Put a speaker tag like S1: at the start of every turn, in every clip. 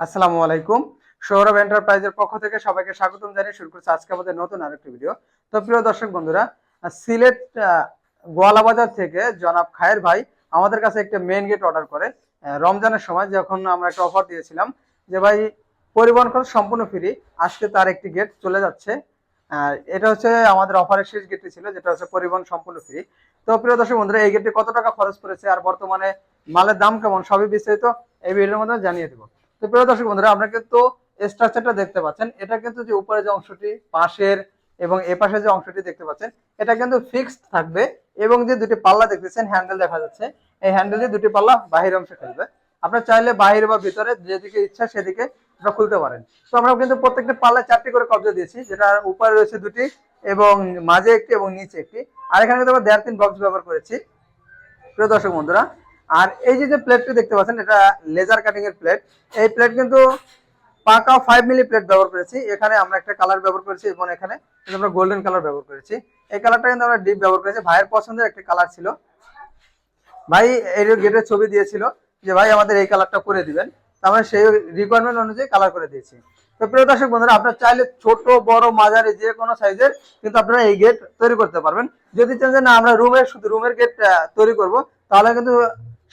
S1: আসসালামু আলাইকুম। সৌরভ এন্টারপ্রাইজের পক্ষ থেকে সবাইকে স্বাগতম জানিয়ে শুরু করছি আজকে আমাদের নতুন আরেকটি ভিডিও। তো প্রিয় দর্শক বন্ধুরা, সিলেট গোয়ালা বাজার থেকে জনাব খায়ের ভাই আমাদের কাছে একটা মেইন গেট অর্ডার করে রমজানের সময়, যখন আমরা একটা অফার দিয়েছিলাম যে ভাই পরিবহন খরচ সম্পূর্ণ ফ্রি। আজকে তার একটি গেট চলে যাচ্ছে। এটা হচ্ছে আমাদের অফারের শেষ গেটটি ছিল, যেটা হচ্ছে পরিবহন সম্পূর্ণ ফ্রি। তো প্রিয় দর্শক বন্ধুরা, এই গেটে কত টাকা খরচ করেছে আর বর্তমানে মালের দাম কেমন সবই বিস্তারিত এই ভিডিওর মধ্যে জানিয়ে দেবো। তো প্রিয় দর্শক বন্ধুরা, আপনারা কিন্তু স্ট্রাকচারটা দেখতে পাচ্ছেন। এটা কিন্তু যে উপরে যে অংশটি পাশের এবং এ পাশে যে অংশটি দেখতে পাচ্ছেন, এটা কিন্তু ফিক্সড থাকবে। এবং যে দুটি পাল্লা দেখতেছেন, হ্যান্ডেল দেখা যাচ্ছে, এই হ্যান্ডেল দিয়ে দুটি পাল্লা বাহির অংশে খেলবে। আপনার চাইলে বাহির বা ভিতরে যেদিকে ইচ্ছা সেদিকে আপনারা খুলতে পারেন। তো আমরা কিন্তু প্রত্যেকটা পাল্লায় 4টি করে কবজা দিয়েছি, যেটা উপরে রয়েছে দুটি এবং মাঝে একটি এবং নিচে একটি। আর এখানে কিন্তু আমরা 1.5-3 বক্স ব্যবহার করেছি প্রিয় দর্শক বন্ধুরা। আর এই যে প্লেটটি দেখতে পাচ্ছেন, এটা লেজার কাটিং এর প্লেট। এই প্লেট কিন্তু পাকা 5 মিলি প্লেট ব্যবহার করেছি। এখানে আমরা একটা কালার ব্যবহার করেছি এবং এখানে কিন্তু আমরা গোল্ডেন কালার ব্যবহার করেছি। এই কালারটা কিন্তু আমরা ডিপ ব্যবহার করেছি, ভাইয়ের পছন্দের একটা কালার ছিল। ভাই এই গেটের ছবি দিয়েছিল যে ভাই আমাদের এই কালারটা করে দিবেন, আমরা সেই রিকোয়ারমেন্ট অনুযায়ী কালার করে দিয়েছি। তো প্রিয় দর্শক বন্ধুরা, আপনারা চাইলে ছোট বড় মাঝারি যে কোনো সাইজের কিন্তু আপনারা এই গেট তৈরি করতে পারবেন। যদি চান যে না আমরা শুধু রুমের গেট তৈরি করব, তাহলে কিন্তু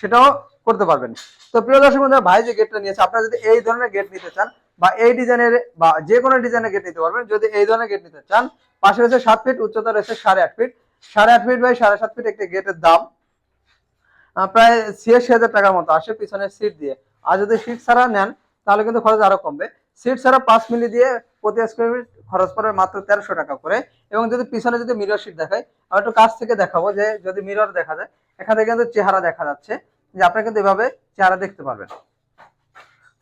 S1: সেটাও করতে পারবেন। তো প্রিয় দর্শক বন্ধুরা, ভাই যে গেটটা নিয়েছে, আপনারা যদি এই ধরনের গেট নিতে চান বা এই ডিজাইনের বা যে কোনো ডিজাইনের গেট নিতে পারবেন। যদি এই ধরনের গেট নিতে চান, পাশে রয়েছে 7 ফিট, উচ্চতা রয়েছে 8.5 ফিট। 8.5 ফিট বাই 7.5 ফিট একটি গেটের দাম প্রায় 86,000 টাকার মতো আসে পিছনের সিট দিয়ে। আর যদি সিট ছাড়া নেন তাহলে কিন্তু খরচ আরো কমবে। সিট ছাড়া 5 মিলি দিয়ে প্রতি স্কোয়ার ফিট খরচ পড়বে মাত্র 1300 টাকা করে। এবং যদি পিছনে যদি মিরর সিট দেখাই, আমি একটু কাছ থেকে দেখাবো যে যদি মিরর দেখা যায়, এখানে কিন্তু চেহারা দেখা যাচ্ছে, যে আপনারা কিন্তু এভাবে চেহারা দেখতে পারবেন।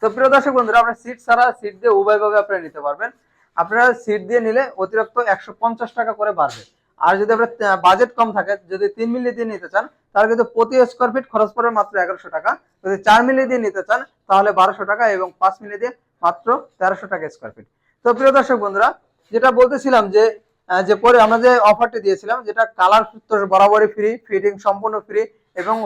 S1: তো প্রিয় দর্শক বন্ধুরা, আপনারা সিট ছাড়া সিট দিয়ে উভয়ভাবে আপনারা নিতে পারবেন। আপনারা সিট দিয়ে নিলে অতিরিক্ত 150 টাকা করে বাড়বে। আর যদি আপনার বাজেট কম থাকে, যদি 3 মিলি দিয়ে নিতে চান, তাহলে কিন্তু প্রতি স্কোয়ার ফিট খরচ পড়বে মাত্র 1100 টাকা। যদি 4 মিলি দিয়ে নিতে চান তাহলে 1200 টাকা এবং 5 মিলি দিয়ে মাত্র 1300 টাকা স্কোয়ার ফিট। তো প্রিয় দর্শক বন্ধুরা, যেটা বলতেছিলাম যে যে পরে আমরা যে অফারটি দিয়েছিলাম, যেটা কালার তো বরাবরই ফ্রি, ফিটিং সম্পূর্ণ ফ্রি এবং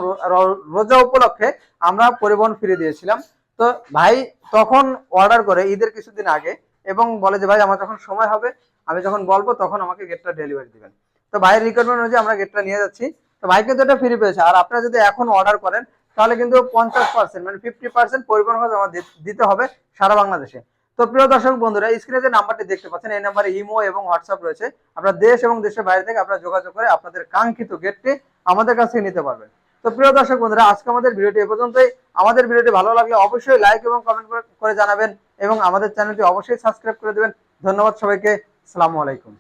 S1: রোজা উপলক্ষে আমরা পরিবহন ফ্রি দিয়েছিলাম। তো ভাই তখন অর্ডার করে ঈদের কিছুদিন আগে এবং বলে যে ভাই আমার যখন সময় হবে, আমি যখন বলবো তখন আমাকে গেটটা ডেলিভারি দিবেন। তো ভাইয়ের রিকোয়ারমেন্ট অনুযায়ী আমরা গেটটা নিয়ে যাচ্ছি। তো ভাই কিন্তু এটা ফ্রি পেয়েছে। আর আপনারা যদি এখন অর্ডার করেন তাহলে কিন্তু 50% মানে 50% পরিবহন খরচ আমাদের দিতে হবে সারা বাংলাদেশে। তো প্রিয় দর্শক বন্ধুরা, স্ক্রিনে যে নাম্বারটি দেখতে পাচ্ছেন, এই নাম্বারে ইমো এবং হোয়াটসঅ্যাপ রয়েছে। আপনারা দেশ এবং দেশের বাইরে থেকে আপনারা যোগাযোগ করে আপনাদের কাঙ্ক্ষিত গেটটি আমাদের কাছে নিতে পারবেন। তো প্রিয় দর্শক বন্ধুরা, আজকে আমাদের ভিডিওটি এ পর্যন্তই। আমাদের ভিডিওটি ভালো লাগলে অবশ্যই লাইক এবং কমেন্ট করে জানাবেন এবং আমাদের চ্যানেলটি অবশ্যই সাবস্ক্রাইব করে দেবেন। ধন্যবাদ সবাইকে। আসসালামু আলাইকুম।